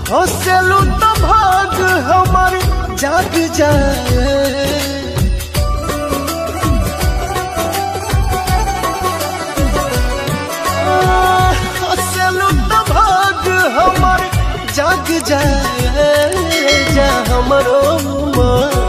हंसलू तो भाग हमार जाग जाए। हंसलू तो भाग हमार जाग जाए, जा हमरो मन